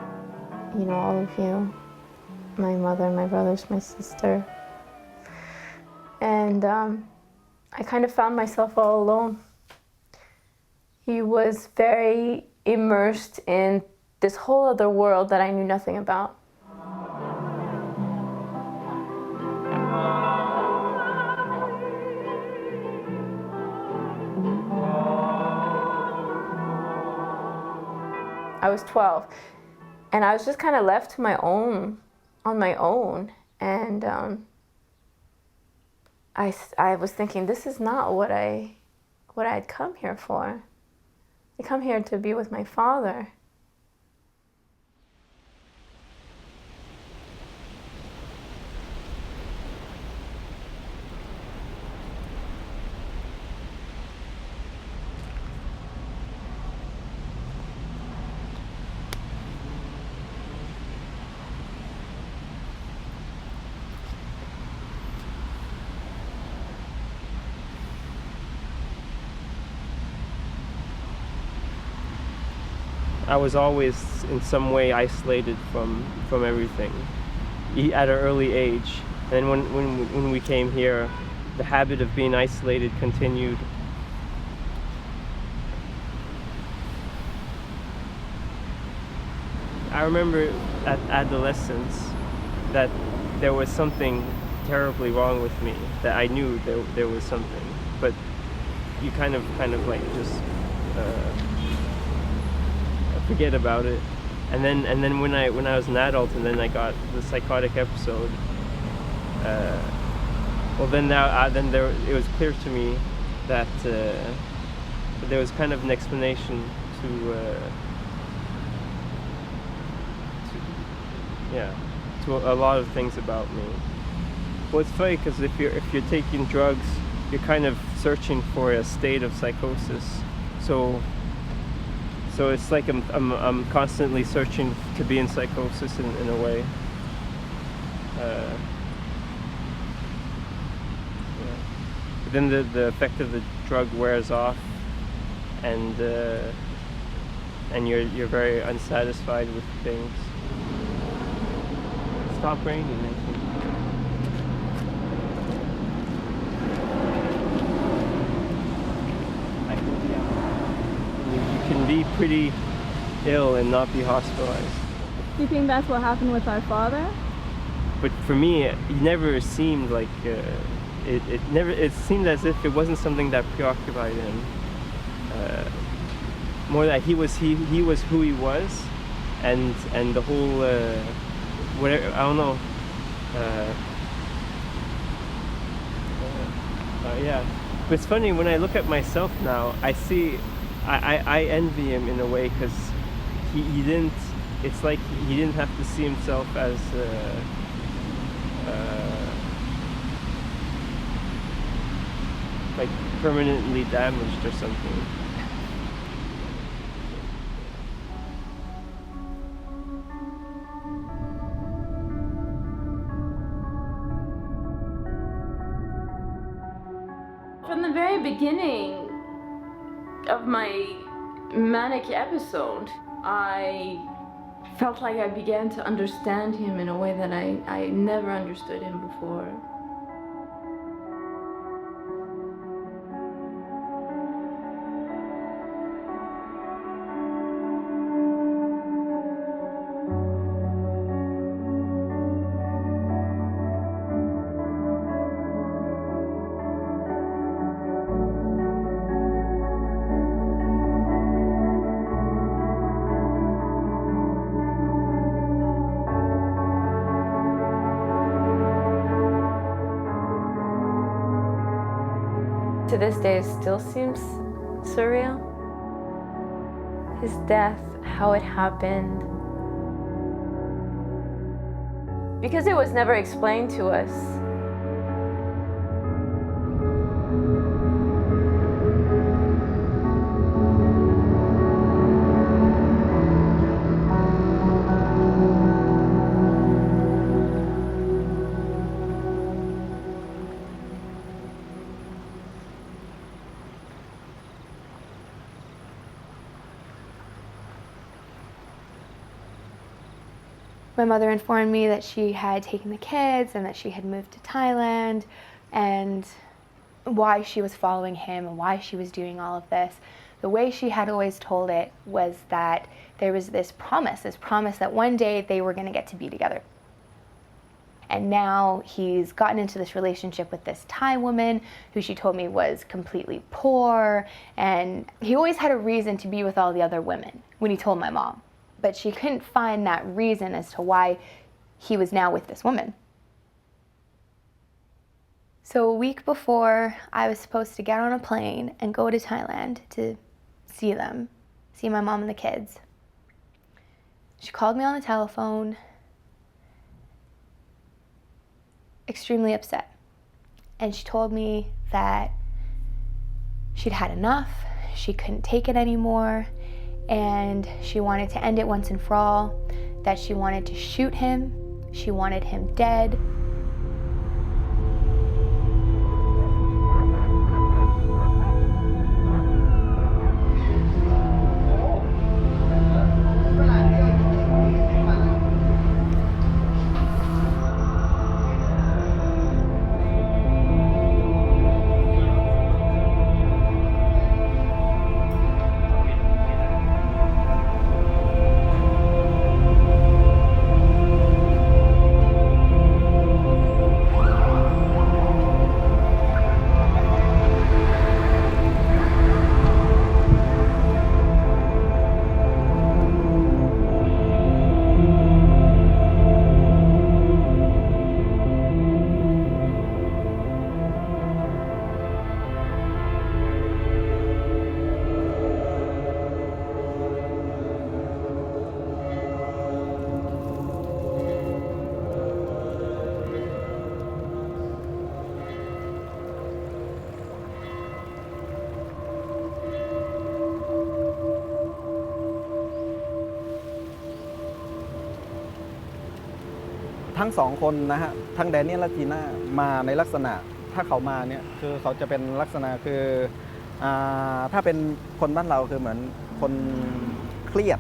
you know, all of you. My mother, my brothers, my sister. And I kind of found myself all alone. He was very immersed in this whole other world that I knew nothing about. I was 12, and I was just kind of left to my own, on my own, and I was thinking, this is not what I'd come here for. I come here to be with my father. I was always in some way isolated from everything at an early age. And when we came here, the habit of being isolated continued. I remember at adolescence that there was something terribly wrong with me, that I knew there was something, but you kind of like just forget about it. And then when I was an adult, and then I got the psychotic episode, well then it was clear to me that there was kind of an explanation to a lot of things about me. Well, it's funny because if you're taking drugs, you're kind of searching for a state of psychosis. So it's like I'm constantly searching to be in psychosis in a way. But then the effect of the drug wears off, and you're very unsatisfied with things. Stop raining, I think. You can be pretty ill and not be hospitalized. Do you think that's what happened with our father? But for me, he never seemed like it seemed as if it wasn't something that preoccupied him. More that he was who he was, and the whole whatever, I don't know. Yeah, but it's funny when I look at myself now. I see. I envy him in a way, because he didn't. It's like he didn't have to see himself as like permanently damaged or something. From the very beginning of my manic episode, I felt like I began to understand him in a way that I never understood him before. To this day, it still seems surreal. His death, how it happened. Because it was never explained to us. My mother informed me that she had taken the kids and that she had moved to Thailand, and why she was following him and why she was doing all of this. The way she had always told it was that there was this promise that one day they were going to get to be together. And now he's gotten into this relationship with this Thai woman who she told me was completely poor, and he always had a reason to be with all the other women when he told my mom. But she couldn't find that reason as to why he was now with this woman. So a week before I was supposed to get on a plane and go to Thailand to see them, see my mom and the kids, she called me on the telephone, extremely upset. And she told me that she'd had enough, she couldn't take it anymore, and she wanted to end it once and for all, that she wanted to shoot him, she wanted him dead.ทั้งสองคนนะฮะทั้งแดเนียลและจีน่ามาในลักษณะถ้าเขามาเนี่ยคือเขาจะเป็นลักษณะคือถ้าเป็นคนบ้านเราคือเหมือนคนเครียด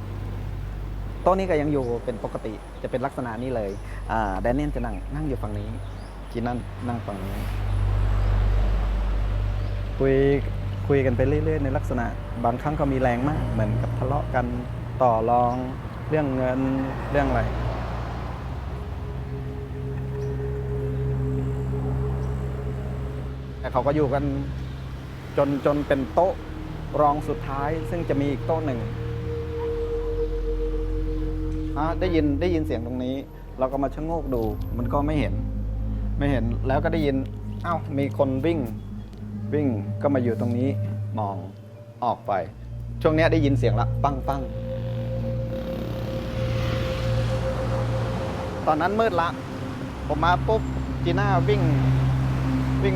โต๊ะนี้ก็ยังอยู่เป็นปกติจะเป็นลักษณะนี้เลยแดเนียลจะนั่งอยู่ฝั่งนี้จีน่านั่งฝั่งนี้คุยกันไปเรื่อยๆในลักษณะบางครั้งก็มีแรงมากเหมือนกับทะเลาะกันต่อรองเรื่องเงินเรื่องอะไรเขาก็อยู่กันจนเป็นโต๊ะรองสุดท้ายซึ่งจะมีอีกโต๊ะหนึ่งได้ยินเสียงตรงนี้เราก็มาชะโงกดูมันก็ไม่เห็นแล้วก็ได้ยินมีคนวิ่งก็มาอยู่ตรงนี้มองออกไปช่วงนี้ได้ยินเสียงละปังตอนนั้นมืดละผมมาปุ๊บจีน่าวิ่ง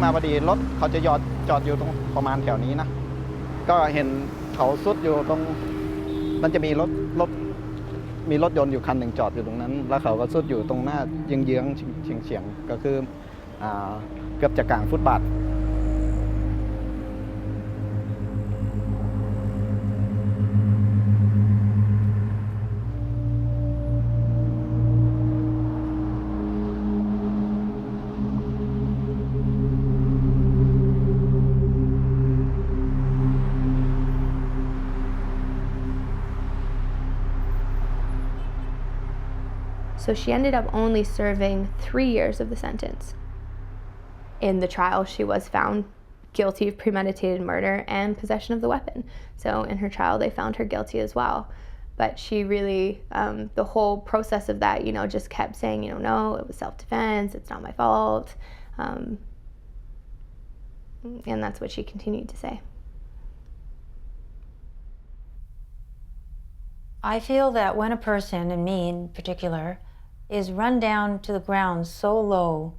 มาพอดีรถเขาจะจอดอยู่ตรงประมาณแถวนี้นะก็เห็นเขาซุดอยู่ตรงมันจะมีรถยนต์อยู่คันหนึ่งจอดอยู่ตรงนั้นแล้วเขาก็ซุดอยู่ตรงหน้าเยื้องเฉียงก็คือเกือบจะกลางฟุตบาทSo she ended up only serving 3 years of the sentence. In the trial, she was found guilty of premeditated murder and possession of the weapon. So in her trial, they found her guilty as well. But she really, the whole process of that, just kept saying, no, it was self-defense, it's not my fault. And that's what she continued to say. I feel that when a person, and me in particular, is run down to the ground so low,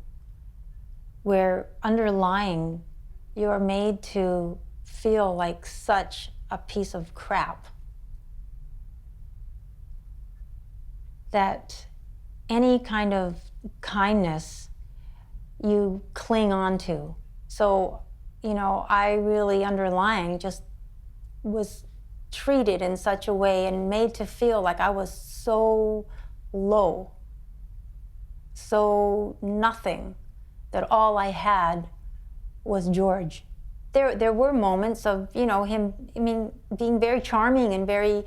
where underlying you're made to feel like such a piece of crap, that any kind of kindness you cling on to. So, I really underlying just was treated in such a way and made to feel like I was so low so nothing that all I had was George. There were moments of, you know, him, I mean, being very charming and very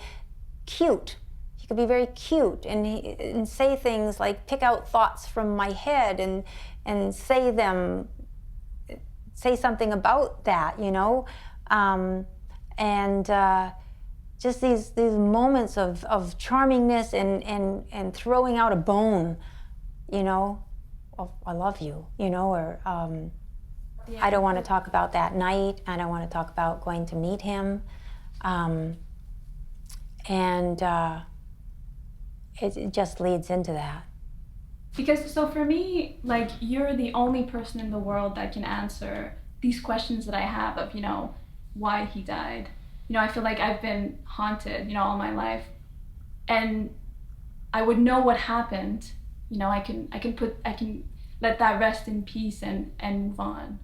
cute. He could be very cute and say things like pick out thoughts from my head and say something about that, you know? Just these moments of charmingness and throwing out a bone, you know, of, I love you, you know, or I don't want to talk about that night. I don't want to talk about going to meet him. It just leads into that. Because, so for me, like, you're the only person in the world that can answer these questions that I have of, you know, why he died. You know, I feel like I've been haunted, you know, all my life. And I would know what happened. You know, I can let that rest in peace and move on.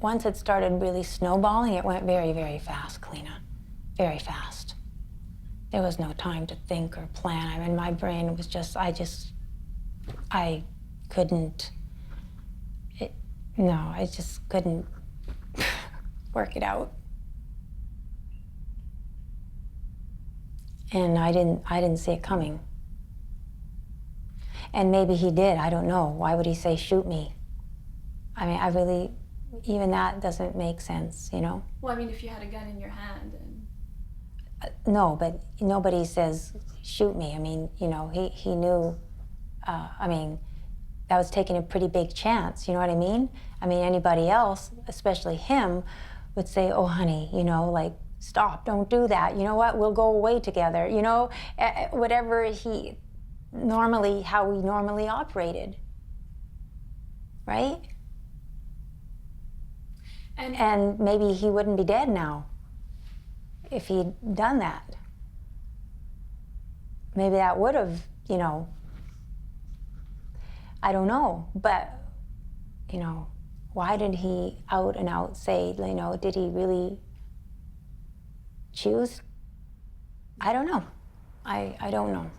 Once it started really snowballing, it went very, very fast, Kalina. Very fast. There was no time to think or plan. I mean, my brain was just, I couldn't, I just couldn't work it out. And I didn't see it coming. And maybe he did, I don't know. Why would he say, shoot me? I mean, even that doesn't make sense, you know? Well, I mean, if you had a gun in your hand and... No, but nobody says, shoot me. I mean, you know, he knew, I mean, that was taking a pretty big chance, you know what I mean? I mean, anybody else, especially him, would say, oh, honey, you know, like, stop, don't do that. You know what, we'll go away together, you know? Whatever how we normally operated, right? And maybe he wouldn't be dead now if he'd done that. Maybe that would have, you know, I don't know, but, you know, why did he out and out say, you know, did he really choose? I don't know. I don't know.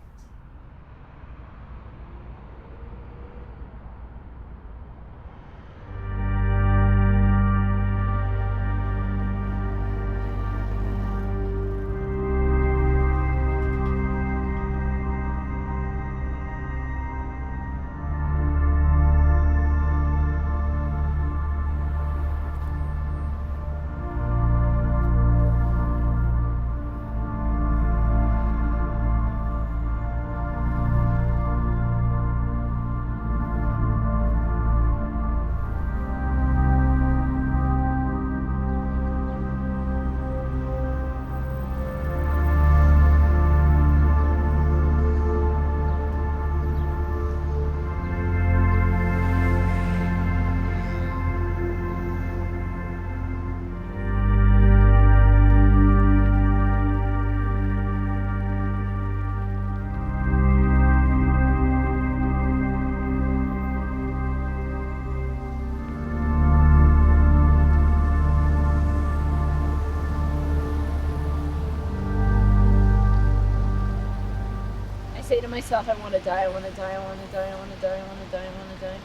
Say to myself, I want to die, I want to die, I want to die, I want to die, I want to die, I want to die.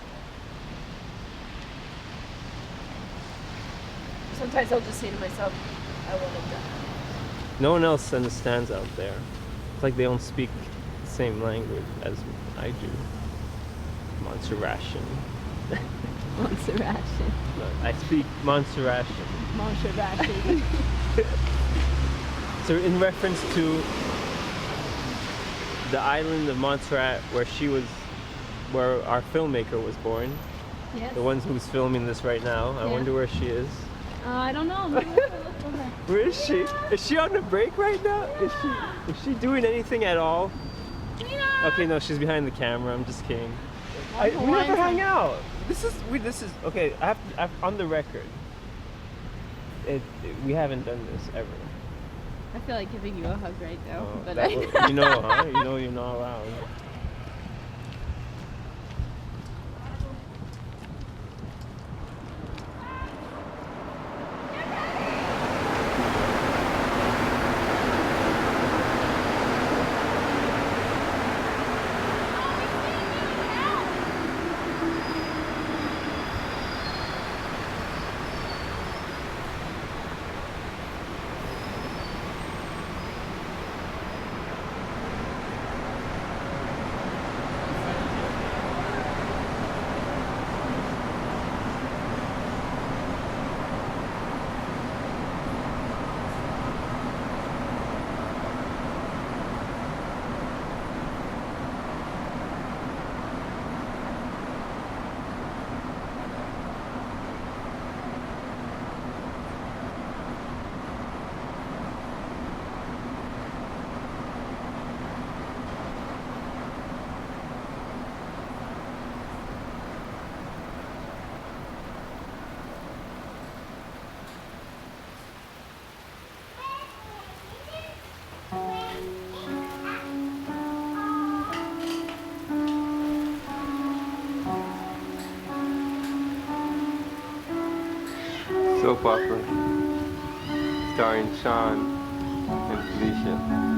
Sometimes I'll just say to myself, I want to die. No one else understands out there. It's like they don't speak the same language as I do. Montserratian. Montserratian. I speak Montserratian. Montserratian. So in reference to the island of Montserrat where our filmmaker was born. Yes. The one who's filming this right now. I wonder where she is. I don't know. Where is she? Is she on a break right now? Is she doing anything at all? Okay, no, she's behind the camera. I'm just kidding. We never hang out. This is okay. I have on the record. We haven't done this ever. I feel like giving you a hug right now, but you know, huh? You know you're not allowed. soap opera starring Sean and Felicia.